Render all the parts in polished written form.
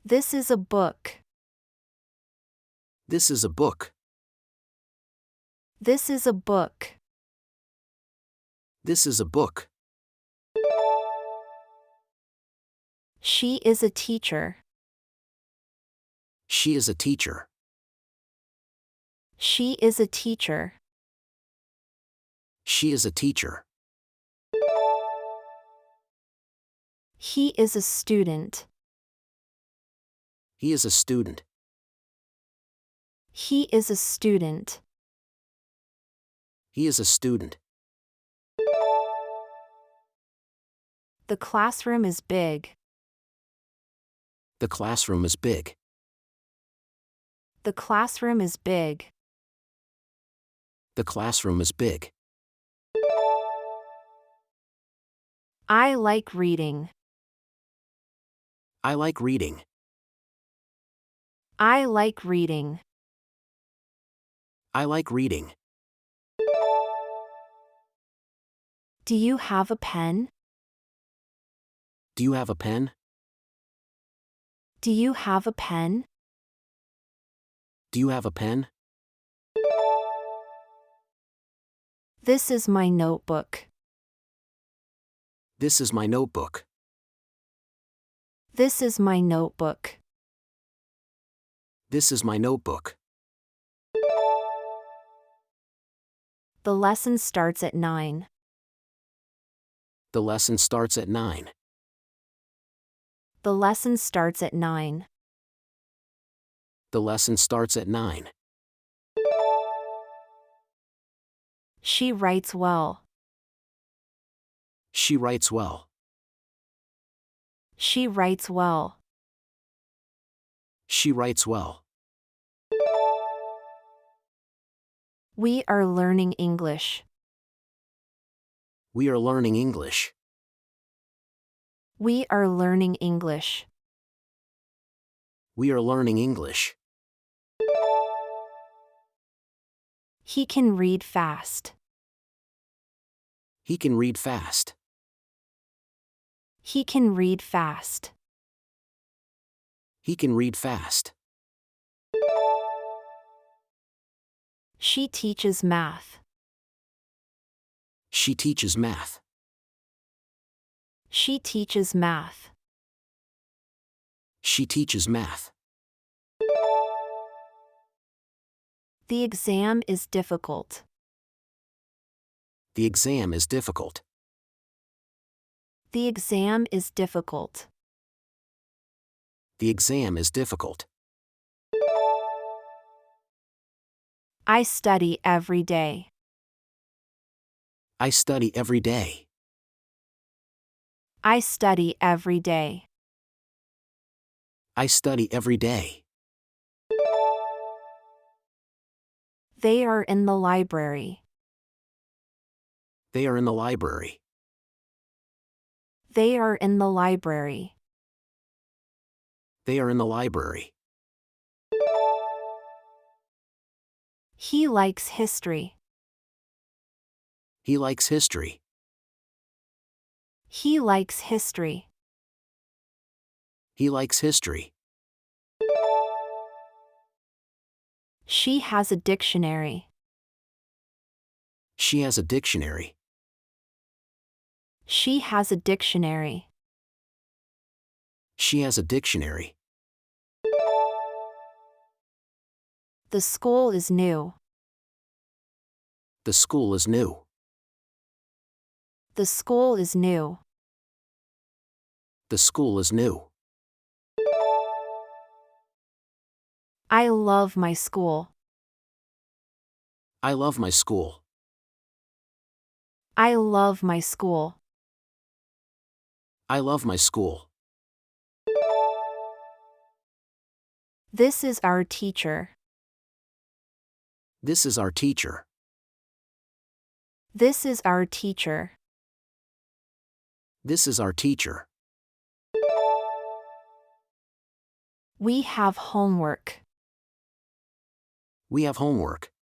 This is a book. This is a book. This is a book. This is a book. She is a teacher. She is a teacher. She is a teacher. She is a teacher. He is a student. He is a student. He is a student. He is a student. The classroom is big. The classroom is big. The classroom is big. The classroom is big. I like reading. I like reading. I like reading. I like reading. Do you have a pen? Do you have a pen? Do you have a pen? Do you have a pen? This is my notebook. This is my notebook. This is my notebook. This is my notebook. The lesson starts at 9. The lesson starts at 9. The lesson starts at 9. The lesson starts at 9. She writes well. She writes well. She writes well. She writes well. We are learning English. We are learning English. We are learning English. We are learning English. He can read fast. He can read fast. He can read fast. He can read fast. She teaches math. She teaches math. She teaches math. She teaches math. The exam is difficult. The exam is difficult. The exam is difficult. The exam is difficult. I study every day. I study every day. I study every day. I study every day. They are in the library. They are in the library. They are in the library. They are in the library. He likes history. He likes history. He likes history. He likes history. She has a dictionary. She has a dictionary. She has a dictionary. She has a dictionary. The school is new. The school is new. The school is new. The school is new. I love my school. I love my school. I love my school. I love my school. This is our teacher. This is our teacher. This is our teacher. This is our teacher. We have homework. We have homework.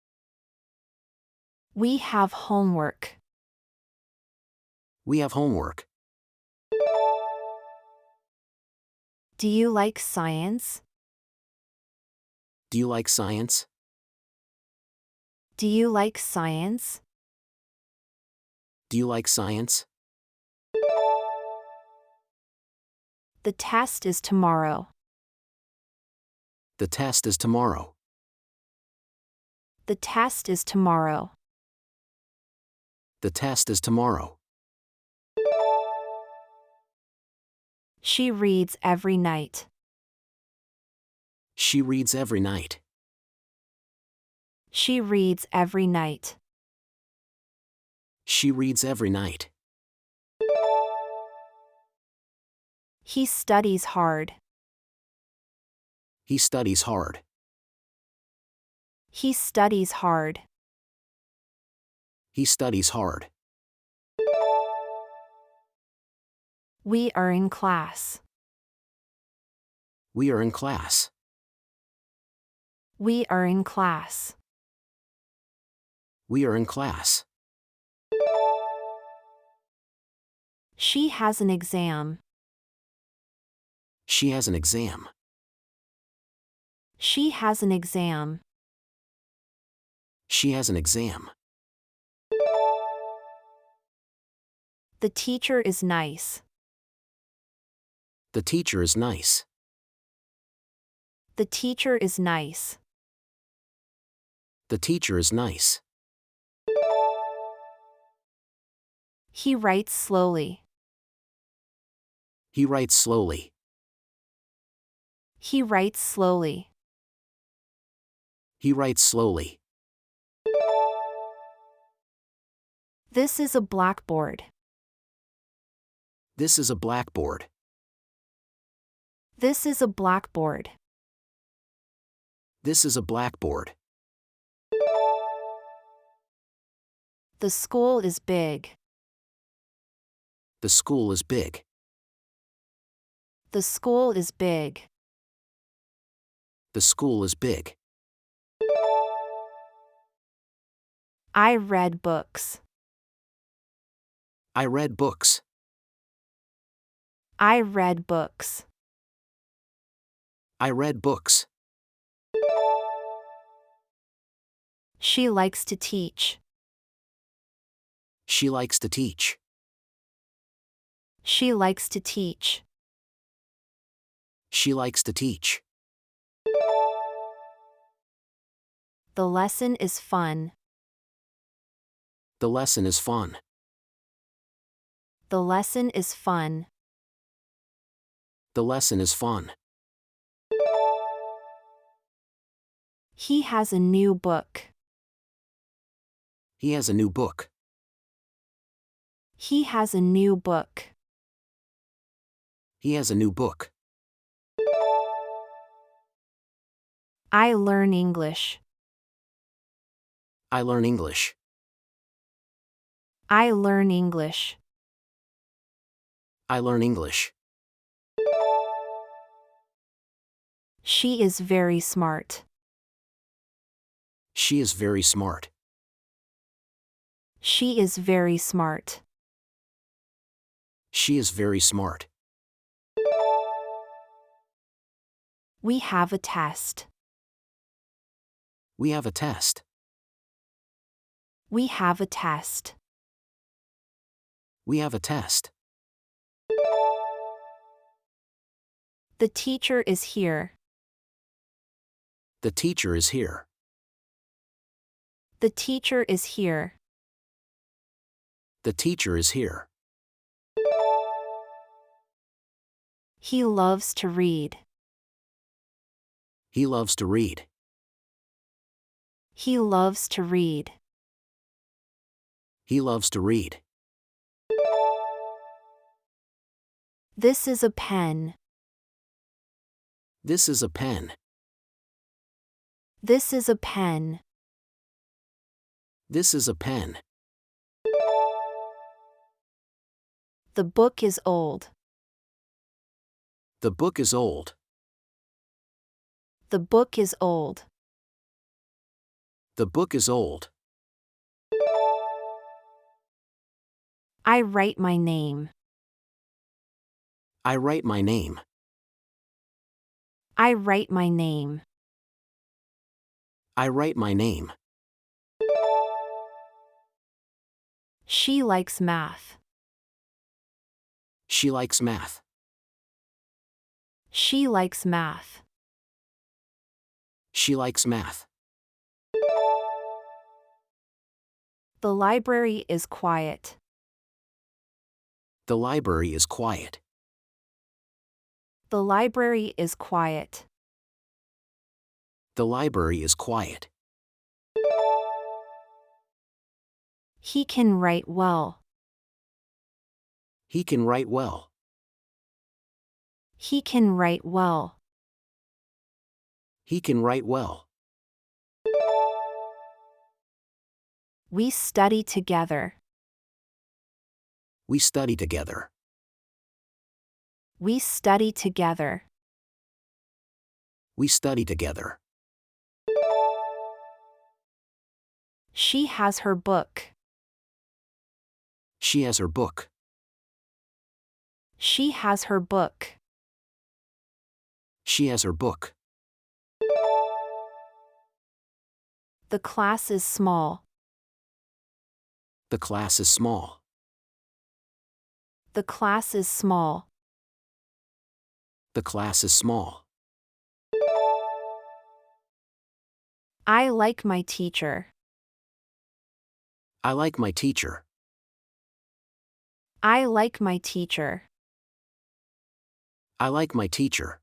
We have homework. We have homework. Do you like science? Do you like science? Do you like science? Do you like science? The test is tomorrow. The test is tomorrow. The test is tomorrow. The test is tomorrow. She reads every night. She reads every night. She reads every night. She reads every night. He studies hard. He studies hard. He studies hard. He studies hard. We are in class. We are in class. We are in class. We are in class. She has an exam. She has an exam. She has an exam. She has an exam. The teacher is nice. The teacher is nice. The teacher is nice. The teacher is nice. He writes slowly. He writes slowly. He writes slowly. He writes slowly. This is a blackboard. This is a blackboard. This is a blackboard. This is a blackboard. The school is big. The school is big. The school is big. The school is big. I read books. I read books. I read books. I read books. She likes to teach. She likes to teach. She likes to teach. She likes to teach. The lesson is fun. The lesson is fun. The lesson is fun. The lesson is fun. He has a new book. He has a new book. He has a new book. He has a new book. I learn English. I learn English. I learn English. I learn English. She is very smart. She is very smart. She is very smart. She is very smart. We have a test. We have a test. We have a test. We have a test. The teacher is here. The teacher is here. The teacher is here. The teacher is here. He loves to read. He loves to read. He loves to read. He loves to read. This is a pen. This is a pen. This is a pen. This is a pen. The book is old. The book is old. The book is old. The book is old. I write my name. I write my name. I write my name. I write my name. She likes math. She likes math. She likes math. She likes math. The library is quiet. The library is quiet. The library is quiet. The library is quiet. He can write well. He can write well. He can write well. He can write well. We study together. We study together. We study together. We study together. She has her book. She has her book. She has her book. She has her book. The class is small. The class is small. The class is small. The class is small. I like my teacher. I like my teacher. I like my teacher. I like my teacher.